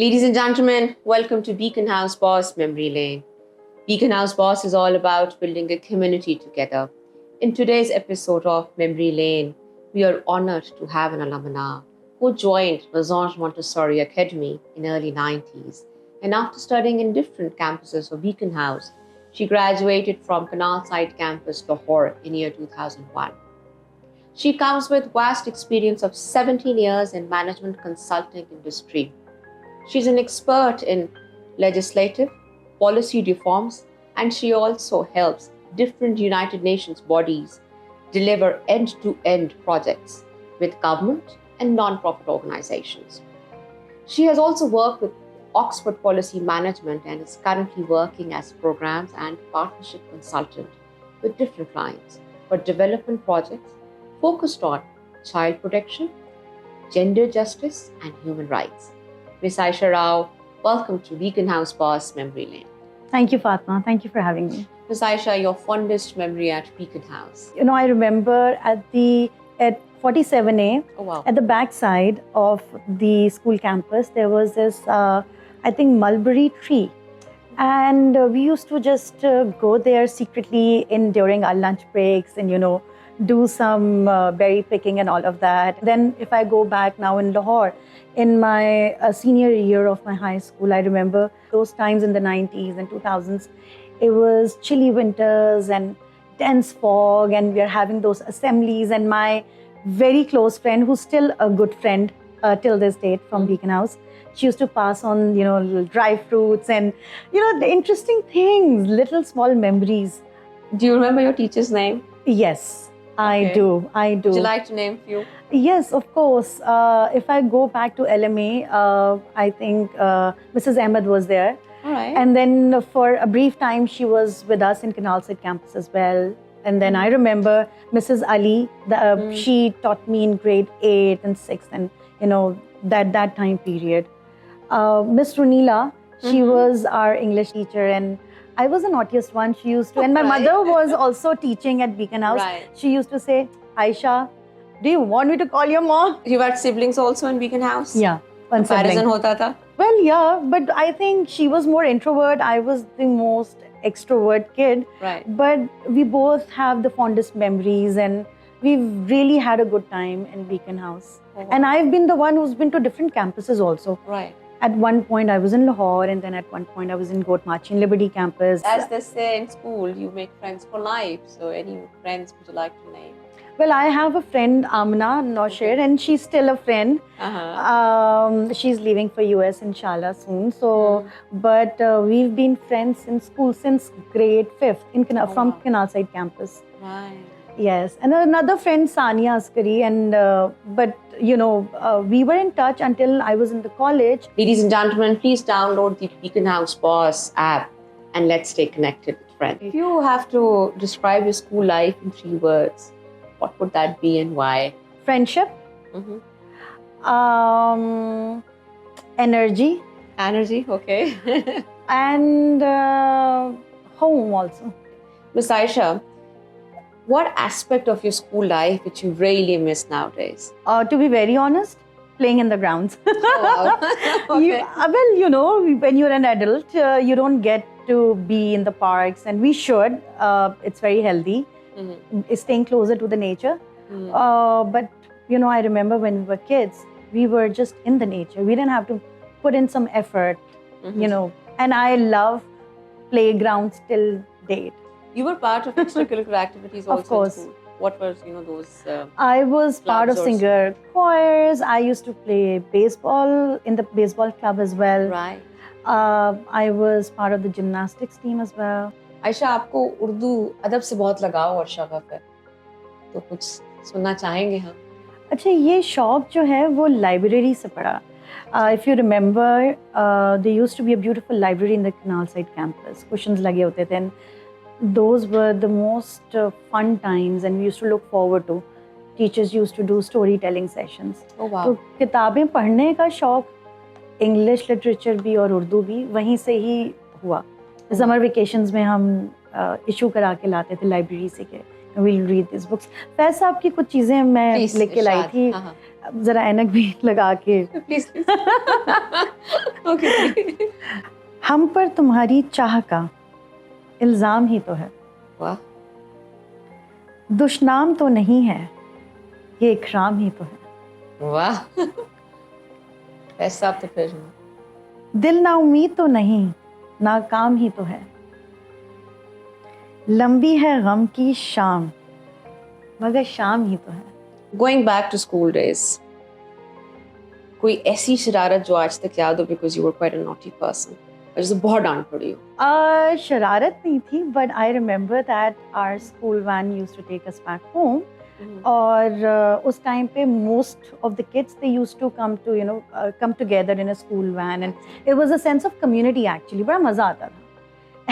Ladies and gentlemen, welcome to Beacon House Boss Memory Lane. Beacon House Boss is all about building a community together. In today's episode of Memory Lane, we are honored to have an alumna who joined Maison Montessori Academy in early 90s. And after studying in different campuses of Beacon House, she graduated from Canal Side Campus, Lahore in year 2001. She comes with vast experience of 17 years in management consulting industry. She's an expert in legislative, policy reforms, and she also helps different United Nations bodies deliver end-to-end projects with government and non-profit organizations. She has also worked with Oxford Policy Management and is currently working as programs and partnership consultant with different clients for development projects focused on child protection, gender justice, and human rights. Ms. Aisha Rao, welcome to Beacon House Boss Memory Lane. Thank you, Fatma. Thank you for having me. Ms. Aisha, your fondest memory at Beacon House? I remember at 47A, Oh, wow. at the back side of the school campus, there was this, mulberry tree. And we used to just go there secretly during our lunch breaks and, do some berry picking and all of that. Then if I go back now in Lahore, in my senior year of my high school, I remember those times in the 90s and 2000s. It was chilly winters and dense fog, and we are having those assemblies. And my very close friend, who's still a good friend till this date from Beacon House, she used to pass on, little dry fruits and, the interesting things, little small memories. Do you remember your teacher's name? Yes, I Okay. do. Would you like to name a few? Yes, of course. If I go back to LMA, I think Mrs. Ahmed was there. All right. And then for a brief time, she was with us in Canal Side campus as well. And then I remember Mrs. Ali, she taught me in grade 8 and 6 and, that time period. Miss Runila, she was our English teacher, and I was a naughtiest one. She used to, and my Right. mother was also teaching at Beacon House. Right. She used to say, Aisha, do you want me to call your mom? You had siblings also in Beacon House? Yeah, one Comparison sibling. hota tha? Well, yeah, but I think she was more introvert. I was the most extrovert kid. Right. But we both have the fondest memories, and we've really had a good time in Beacon House. Oh, wow. And I've been the one who's been to different campuses also. Right. At one point, I was in Lahore, and then at one point, I was in Gotmachi in Liberty campus. As they say in school, you make friends for life. So any friends would you like to name? Well, I have a friend, Amna Nausher, and she's still a friend. Uh-huh. She's leaving for US, inshallah, soon. So, but we've been friends in school since grade 5th from wow. Canal Side campus. Right. Yes, and another friend, Sania Askari, and we were in touch until I was in the college. Ladies and gentlemen, please download the Beacon House Boss app and let's stay connected with friends. If you have to describe your school life in 3 words, what would that be and why? Friendship, energy, Energy, okay. and home also. Ms. Aisha, what aspect of your school life which you really miss nowadays? To be very honest, playing in the grounds. Oh, wow. Okay. When you're an adult, you don't get to be in the parks, and we should. It's very healthy, staying closer to the nature. But, I remember when we were kids, we were just in the nature. We didn't have to put in some effort, and I love playgrounds till date. You were part of extracurricular activities also Of course. in school. What was, those? I was part of clubs or singer choirs. I used to play baseball in the baseball club as well. Right. I was part of the gymnastics team as well. Ayesha, आपको उर्दू अदब से बहुत लगाव और शगफ है, तो कुछ सुनना चाहेंगे हम? अच्छा, ये शौक जो है वो लाइब्रेरी से पड़ा. If you remember, there used to be a beautiful library in the Canal Side campus. Cushions लगे होते थे. And those were the most fun times, and we used to look forward to. Teachers used to do storytelling sessions. Oh, wow. तो किताबें पढ़ने का शौक, English literature भी और उर्दू भी वहीं से ही हुआ. समर वेकेशंस में हम इशू करा के लाते थे लाइब्रेरी से के we'll read these books. Faiz साहब की कुछ चीज़ें मैं Please, लेके लाई इरशाद. थी. हाँ, हाँ. ذرا اینک بھی لگا کے. Please. Okay. ہم پر تمہاری چاہ کا الزام ہی تو ہے. واہ. دشنام تو نہیں ہے, یہ اکرام ہی تو ہے. واہ. ایسا تو پھر دل نا امید تو نہیں, ناکام ہی تو ہے. لمبی ہے غم کی شام, مگر شام ہی تو ہے. going back to school days, کوئی ایسی شرارت جو آج تک یاد ہو because you were quite a naughty person اور جسے بہت ڈانٹ پڑی ہو؟ شرارت نہیں تھی, but I remember that our school van used to take us back home. اور اس ٹائم پہ most of the kids they used to come to you know come together in a school van, and it was a sense of community actually. بڑا مزہ آتا تھا.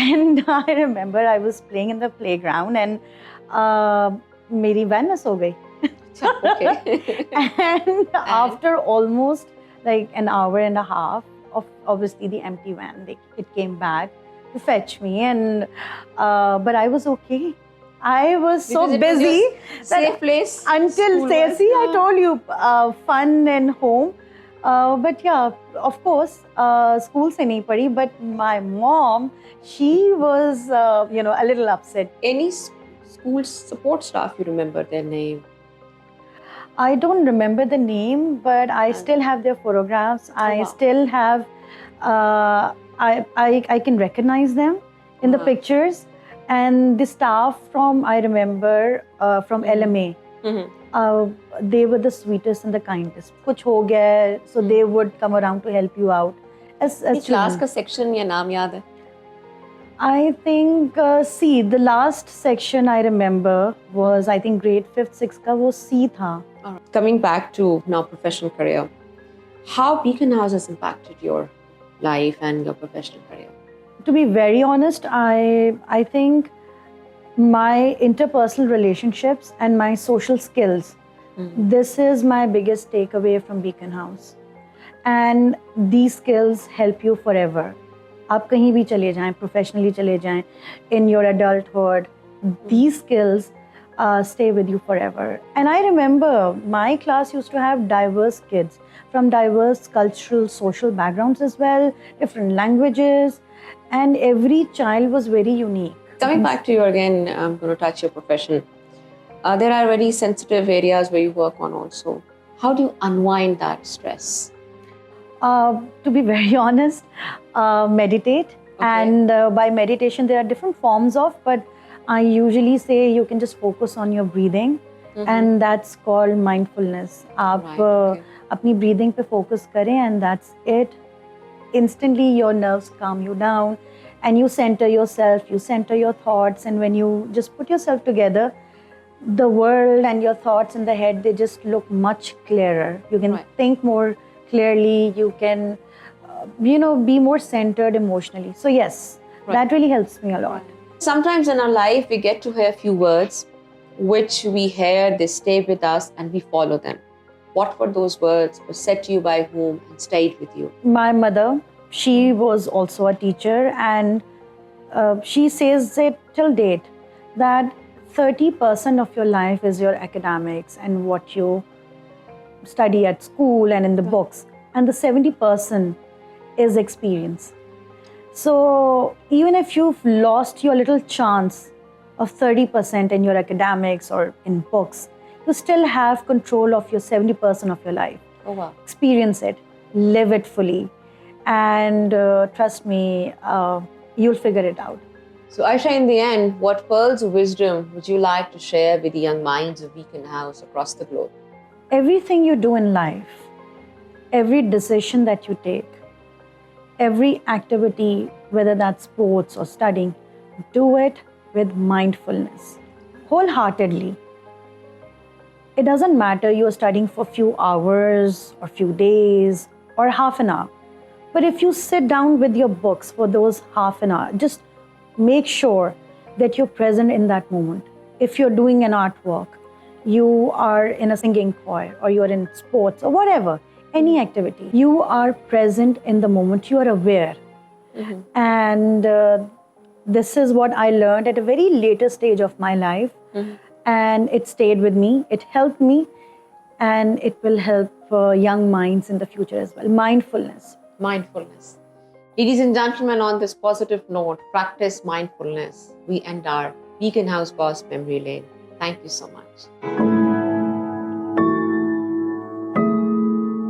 And I remember I was playing in the playground and میری van miss ہو گئی. And after almost like an hour and a half of obviously the empty van, it came back to fetch me, and but I was okay. I was so busy. Safe place. Until see, I told you, fun and home. But yeah, of course, school se nahi padi, but my mom, she was, a little upset. Any school support staff you remember their name? I don't remember the name, but I still have their photographs. I still have, I can recognize them in the pictures. And the staff from, I remember, from LMA, they were the sweetest and the kindest. Kuch ho gaya, so they would come around to help you out. As class ka section ya naam yaad hai? I think, see, the last section I remember was, I think, grade 5th, 6th ka wo C tha. Coming back to now professional career, how Beacon House has impacted your life and your professional career? To be very honest, I think my interpersonal relationships and my social skills, this is my biggest takeaway from Beacon House. And these skills help you forever. آپ کہیں بھی چلے جائیں, professionally چلے جائیں, in your adulthood, these skills stay with you forever. And I remember my class used to have diverse kids from diverse cultural, social backgrounds as well, different languages, and every child was very unique. Coming back to you again, I'm going to touch your profession. There are very sensitive areas where you work on also. How do you unwind that stress? To be very honest, meditate. Okay. And by meditation, there are different forms of, but I usually say you can just focus on your breathing, and that's called mindfulness. Aap apni breathing pe focus kare, and that's it. Instantly your nerves calm you down, and you center yourself, you center your thoughts, and when you just put yourself together, the world and your thoughts in the head, they just look much clearer. You can think more clearly, you can be more centered emotionally. So yes, that really helps me a lot. Sometimes in our life we get to hear few words which we hear, they stay with us and we follow them. What were those words, were said to you by whom and stayed with you? My mother, she was also a teacher, and she says it till date that 30% of your life is your academics and what you study at school and in the books, and the 70% is experience. So even if you've lost your little chance of 30% in your academics or in books, you still have control of your 70% of your life. Oh wow. Experience it, live it fully, and trust me, you'll figure it out. So Aisha, in the end, what pearls of wisdom would you like to share with the young minds of Beacon House across the globe? Everything you do in life, every decision that you take, every activity, whether that's sports or studying, do it with mindfulness, wholeheartedly. It doesn't matter you are studying for a few hours or few days or half an hour, but if you sit down with your books for those half an hour, just make sure that you're present in that moment. If you're doing an artwork, you are in a singing choir, or you are in sports, or whatever, any activity, you are present in the moment, you are aware. And this is what I learned at a very later stage of my life, and it stayed with me, it helped me, and it will help young minds in the future as well. Mindfulness. Mindfulness. Ladies and gentlemen, on this positive note, practice mindfulness. We end our Beacon House Boss Memory Lane. Thank you so much.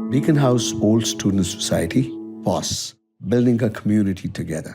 Beacon House Old Student Society, BOSS, building a community together.